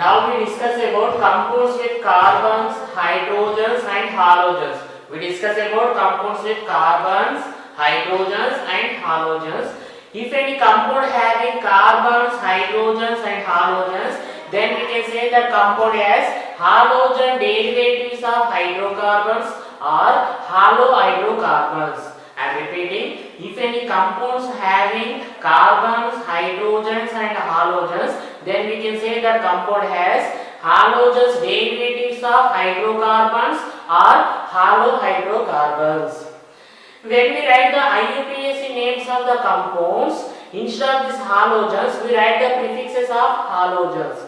Now we discuss about compounds with carbons, hydrogens and halogens. We discuss about compounds with carbons, hydrogens and halogens. If any compound having carbons, hydrogens and halogens, then we can say that compound has halogen derivatives of hydrocarbons or halohydrocarbons. I am repeating, if any compounds having carbons, hydrogens and halogens, then we can say that compound has halogens derivatives of hydrocarbons or halohydrocarbons. When we write the IUPAC names of the compounds, instead of these halogens, we write the prefixes of halogens.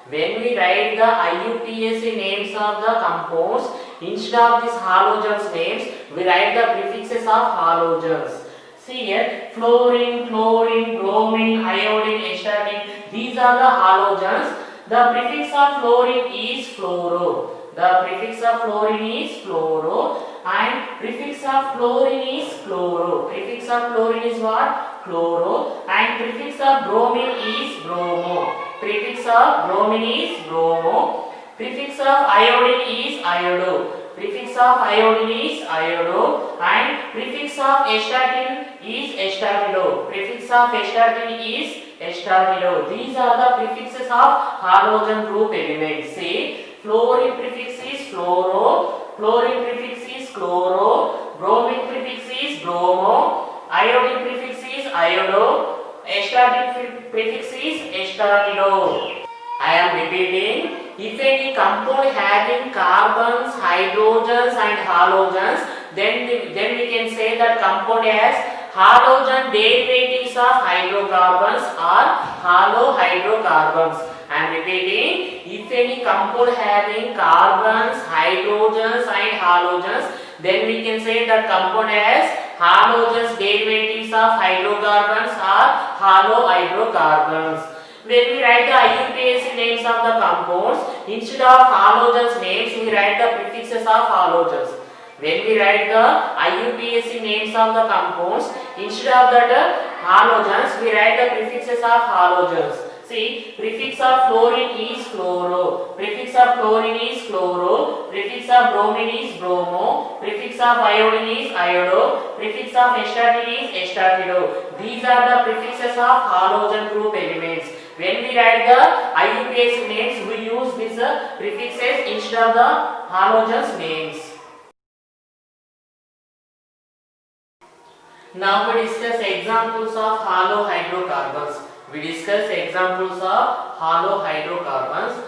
When we write the IUPAC names of the compounds, instead of these halogens names, we write the prefixes of halogens. See here, fluorine, chlorine, bromine, iodine, astatine, these are the halogens. The prefix of fluorine is fluoro. The prefix of fluorine is fluoro and prefix of fluorine is chloro. Prefix of fluorine is what? Chloro and prefix of bromine is bromo. Prefix of bromine is bromo. Prefix of iodine is iodo. Prefix of iodine is iodo and prefix of astatine is astatido. Prefix of astatine is astatido. These are the prefixes of halogen group elements. See, fluorine prefix is fluoro, chlorine prefix is chloro, bromine prefix is bromo, iodine prefix is iodo, astatine prefix is astatido. I am repeating, if any compound having carbons, hydrogens and halogens, then we can say that compound has halogen derivatives of hydrocarbons or halohydrocarbons. I am repeating, if any compound having carbons, hydrogens and halogens, then we can say that compound has halogens derivatives of hydrocarbons or halohydrocarbons. When we write the IUPAC names of the compounds, instead of halogens names, we write the prefixes of halogens. When we write the IUPAC names of the compounds, instead of that halogens, we write the prefixes of halogens. See, prefix of fluorine is fluoro, prefix of chlorine is chloro, prefix of bromine is bromo, prefix of iodine is iodo, prefix of astatine is astatido. These are the prefixes of halogen group elements. When we write the IUPAC names, we use these prefixes instead of the halogens names. Now we discuss examples of halohydrocarbons. We discuss examples of halohydrocarbons.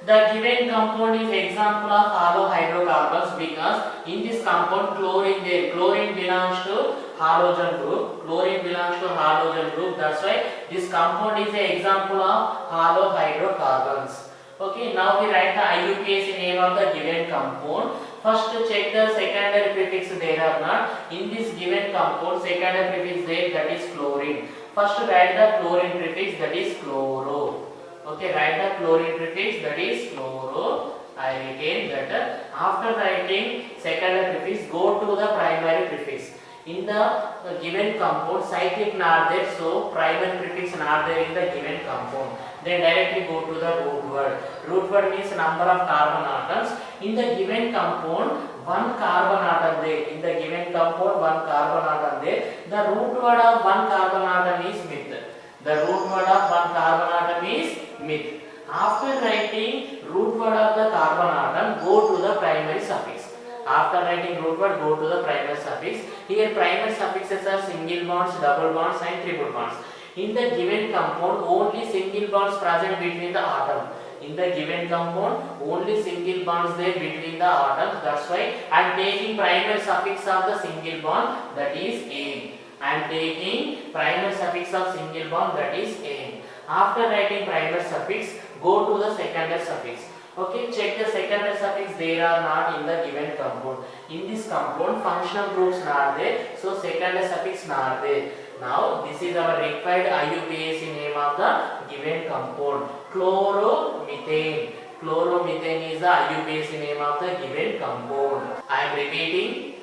The given compound is example of halohydrocarbons because in this compound chlorine there. Chlorine belongs to halogen group. Chlorine belongs to halogen group. That's why this compound is an example of halohydrocarbons. Okay, now we write the IUPAC name of the given compound. First check the secondary prefix there or not. In this given compound, secondary prefix there, that is chlorine. First write the chlorine prefix, that is chloro. Okay, write the chlorine prefix, that is chloro. I retain that. After writing secondary prefix, go to the primary prefix. In the given compound, cyclic not there, so primary prefix not there in the given compound. Then directly go to the root word. Root word means number of carbon atoms. In the given compound, one carbon atom there. In the given compound, one carbon atom there. The root word of one carbon atom is meth. The root word of one carbon atom is meth. After writing root word of the carbon atom, go to the primary suffix. After writing root word, go to the primary suffix. Here primary suffixes are single bonds, double bonds and triple bonds. In the given compound, only single bonds present between the atom. In the given compound, only single bonds there between the atoms. That's why I am taking primary suffix of the single bond, that is ane. I am taking primary suffix of single bond, that is ane. After writing primary suffix, go to the secondary suffix. Okay, check the secondary suffix there are not in the given compound. In this compound, functional groups not there, so secondary suffix not there. Now, this is our required IUPAC name of the given compound, chloromethane. Chloromethane is the IUPAC name of the given compound. I am repeating.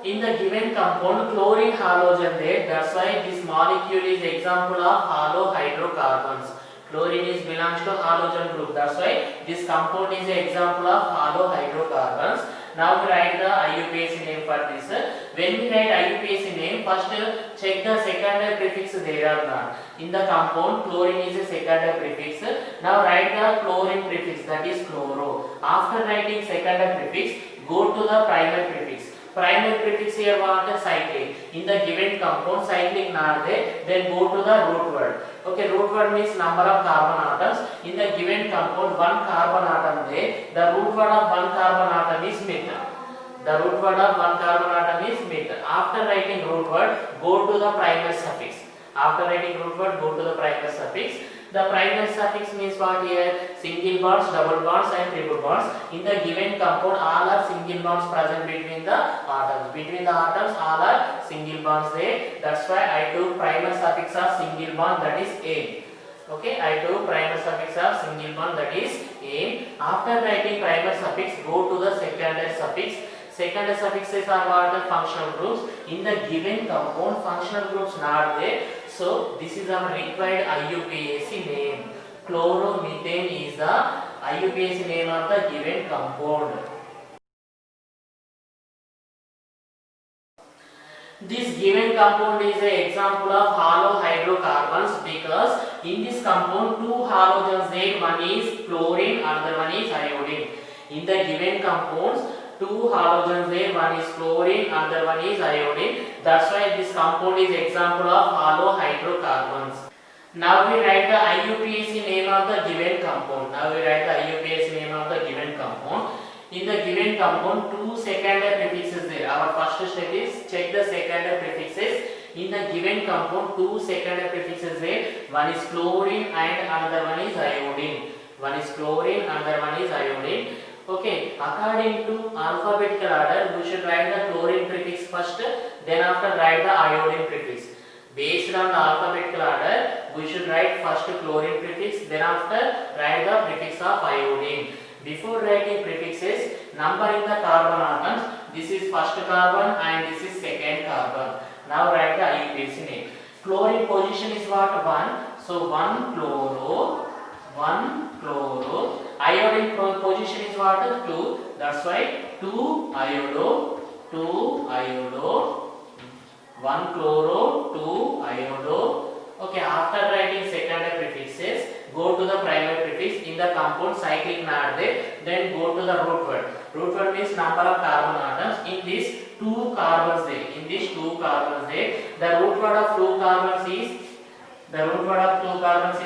In the given compound, chlorine halogen there. That's why this molecule is example of halohydrocarbons. Chlorine is belongs to halogen group. That's why this compound is an example of halohydrocarbons. Now we write the IUPAC name for this. When we write IUPAC name, first check the secondary prefix there or not. In the compound, chlorine is a secondary prefix. Now write the chlorine prefix, that is chloro. After writing secondary prefix, go to the primary prefix. Primary prefix here what? Cyclic. In the given compound, cyclic not there, then go to the root word. Okay, root word means number of carbon atoms. In the given compound, one carbon atom there. The root word of one carbon atom is methyl. The root word of one carbon atom is methyl. After writing root word, go to the primary suffix. After writing root word, go to the primary suffix. The primary suffix means what here? Single bonds, double bonds and triple bonds. In the given compound, all are single bonds present between the atoms. Between the atoms, all are single bonds there. That's why I took primary suffix of single bond, that is ane. Okay, I took primary suffix of single bond, that is ane. After writing primary suffix, go to the secondary suffix. Secondary suffixes are what? The functional groups. In the given compound, functional groups not there. So this is our required IUPAC name. Chloromethane is the IUPAC name of the given compound. This given compound is an example of halohydrocarbons because in this compound two halogens there, one is chlorine, another one is iodine. In the given compounds, two halogens there, one is chlorine, another one is iodine. That's why this compound is example of halohydrocarbons. Now we write the IUPAC name of the given compound. Now we write the IUPAC name of the given compound. In the given compound, two secondary prefixes there. Our first step is check the secondary prefixes. In the given compound, two secondary prefixes there. One is chlorine and another one is iodine. One is chlorine, another one is iodine. Okay, according to alphabetical order, we should write the chlorine prefix first, then after write the iodine prefix. Based on the alphabetical order, we should write first chlorine prefix, then after write the prefix of iodine. Before writing prefixes, numbering the carbon atoms. This is first carbon and this is second carbon. Now write the IUPAC name. Chlorine position is what? 1. So 1 chloro, 1 chloro. Iodine position is what? 2. That's why 2 iodo, 2 iodo, 1 chloro, 2 iodo. Okay, after writing secondary prefixes, go to the primary prefix. In the compound, cyclic not there, then go to the root word. Root word means number of carbon atoms. In this, 2 carbons there. In this 2 carbons there, the root word of 2 carbons is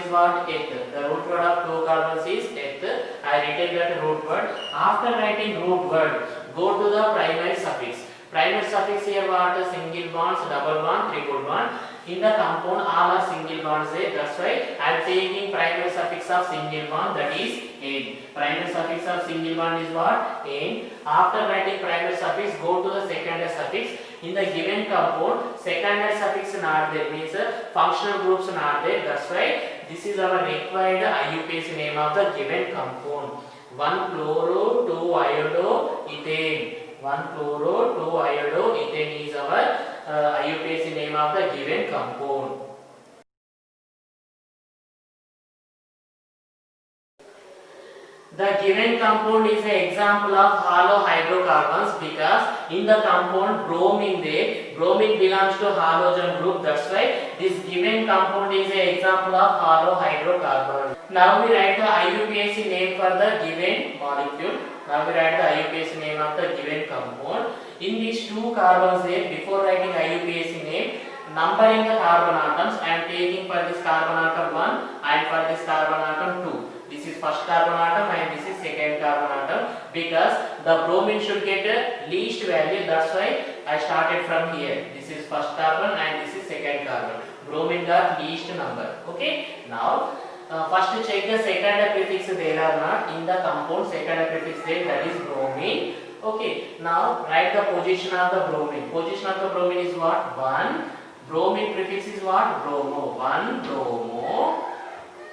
what? Eth. The root word of 2 carbons is eth. I written that root word. After writing root word, go to the primary suffix. Primary suffix here what? Single bonds, double bond, triple bond. In the compound, all are single bonds there. That's why I am taking primary suffix of single bond, that is ane. Primary suffix of single bond is what? Ane. After writing primary suffix, go to the secondary suffix. In the given compound, secondary suffix not there, means functional groups not there. That's why this is our required IUPAC name of the given compound. 1 chloro, 2 iodo, ethane. 1 chloro, 2 iodo, ethane is our IUPAC name of the given compound. The given compound is an example of halohydrocarbons because in the compound bromine there, bromine belongs to halogen group. That's why this given compound is an example of halohydrocarbon. Now we write the IUPAC name for the given molecule. Now we write the IUPAC name of the given compound. In these 2 carbons there, before writing IUPAC name, numbering the carbon atoms, I am taking for this carbon atom 1 and for this carbon atom 2. This is first carbon atom and this is second carbon atom because the bromine should get a least value. That's why I started from here. This is first carbon and this is second carbon. Bromine got least number. Okay. Now first check the secondary prefix there or not. In the compound secondary prefix there, that is bromine. Okay. Now write the position of the bromine. Position of the bromine is what? 1. Bromine prefix is what? Bromo. 1 bromo.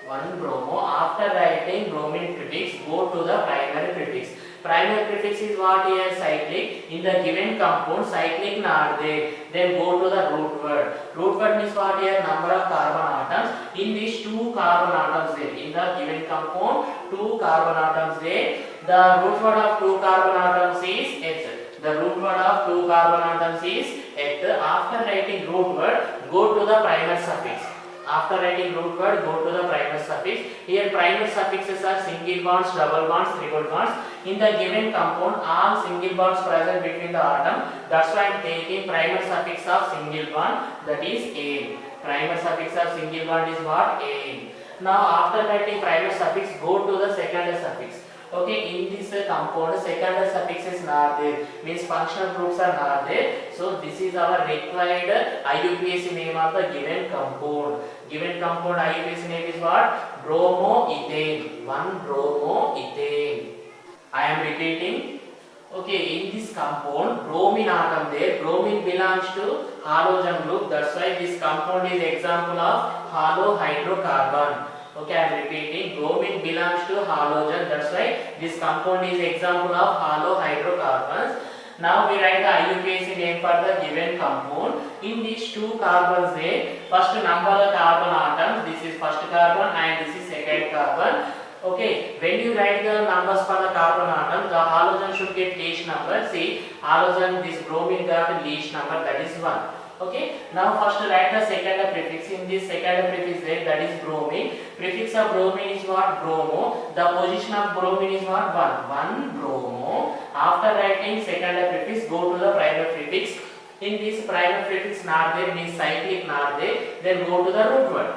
1 bromo. After writing bromine prefix, go to the primary prefix. Primary prefix is what here? Cyclic. In the given compound, cyclic not there. Then go to the root word. Root word means what here? Number of carbon atoms. In these 2 carbon atoms there. In the given compound, 2 carbon atoms there. The root word of 2 carbon atoms is H. The root word of 2 carbon atoms is H. After writing root word, go to the primer suffix. After writing root word, go to the primer suffix. Here primer suffixes are single bonds, double bonds, triple bonds. In the given compound, all single bonds present between the atom. That's why I am taking primer suffix of single bond, that is A. Primer suffix of single bond is what? A. Now after writing primer suffix, go to the secondary suffix. Okay, in this compound, secondary suffix is not there, means functional groups are not there. So this is our required IUPAC name of the given compound. Given compound IUPAC name is what? Bromoethane. 1-bromoethane. I am repeating. Okay, in this compound, bromine atom there. Bromine belongs to halogen group. That's why this compound is example of halohydrocarbon. Okay, I am repeating. Bromine belongs to halogen. That's why this compound is example of halohydrocarbons. Now we write the IUPAC name for the given compound. In these 2 carbons there, first number of carbon atoms. This is first carbon and this is second carbon. Okay, when you write the numbers for the carbon atom, the halogen should get least number. See, halogen, this bromine got least number, that is 1. Okay, now first write the second prefix. In this second prefix there, that is bromine. Prefix of bromine is what? Bromo. The position of bromine is what? 1. 1-bromo. After writing second prefix, go to the primer prefix. In this primer prefix not there, means cyclic not there. Then go to the root word.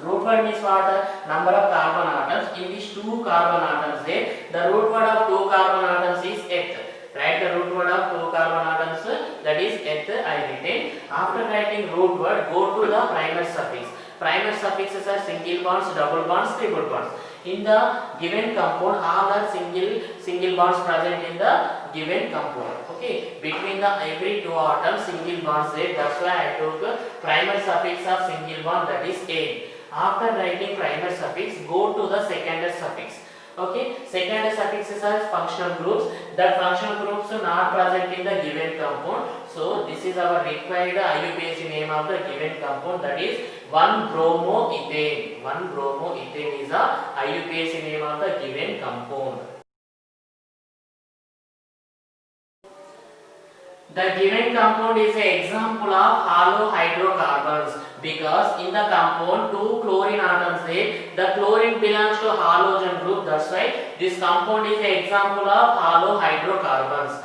Root word means what? Number of carbon atoms. In these 2 carbon atoms there, the root word of 2 carbon atoms is eth. Write the root word of 2 carbon atoms, that is eth, I written. After writing root word, go to the primer suffix. Primer suffixes are single bonds, double bonds, triple bonds. In the given compound, all are single bonds present in the given compound. Okay, between the every 2 atoms, single bonds there. That's why I took primer suffix of single bond, that is A. After writing primer suffix, go to the secondary suffix. Okay, secondary suffixes are functional groups. The functional groups are not present in the given compound. So this is our required IUPAC name of the given compound, that is 1-bromoethane. 1-bromoethane is the IUPAC name of the given compound. The given compound is an example of halohydrocarbons because in the compound 2 chlorine atoms there, the chlorine belongs to halogen group. That's why this compound is an example of halohydrocarbons.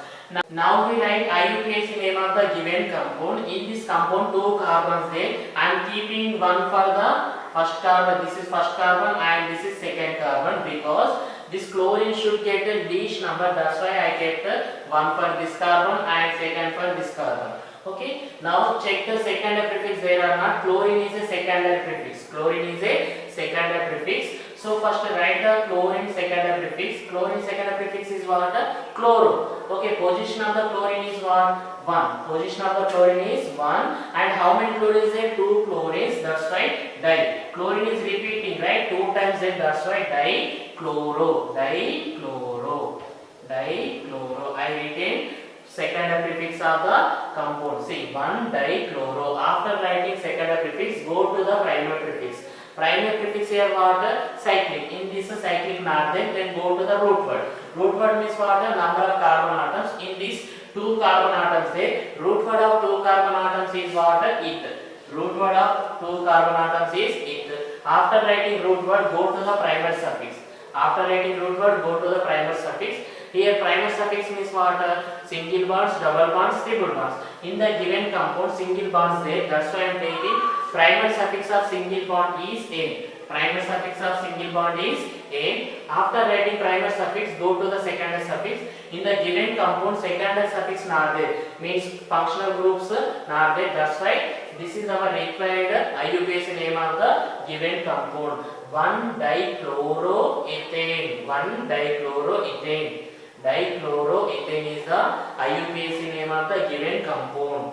Now we write IUPAC name of the given compound. In this compound 2 carbons there. I am keeping 1 for the first carbon. This is first carbon and this is second carbon because this chlorine should get a least number. That's why I kept 1 for this carbon and second for this carbon. Okay. Now check the secondary prefix there or not. Chlorine is a secondary prefix. Chlorine is a secondary prefix. So first write the chlorine secondary prefix. Chlorine secondary prefix is what? Chloro. Okay. Position of the chlorine is what? 1. Position of the chlorine is 1. And how many chlorines there? 2 chlorines. That's why di. Chlorine is repeating, right? 2 times then. That's why dichloro. Dichloro. Dichloro. I retain second prefix of the compound. See, 1-dichloro. After writing second prefix, go to the primer prefix. Primer prefix here what? Cyclic. In this cyclic not there, then go to the root word. Root word means what? Number of carbon atoms. In this 2 carbon atoms there, root word of 2 carbon atoms is what? Eth. Root word of 2 carbon atoms is eth. After writing root word, go to the primer suffix. After writing root word, go to the primer suffix. Here primer suffix means what? Single bonds, double bonds, triple bonds. In the given compound, single bonds there. That's why I am taking primer suffix of single bond is N. Primer suffix of single bond is N. After writing primer suffix, go to the secondary suffix. In the given compound, secondary suffix not there. Means functional groups not there. That's why this is our required IUPAC name of the given compound. 1-dichloroethane. 1-dichloroethane. Dichloroethane is the IUPAC name of the given compound.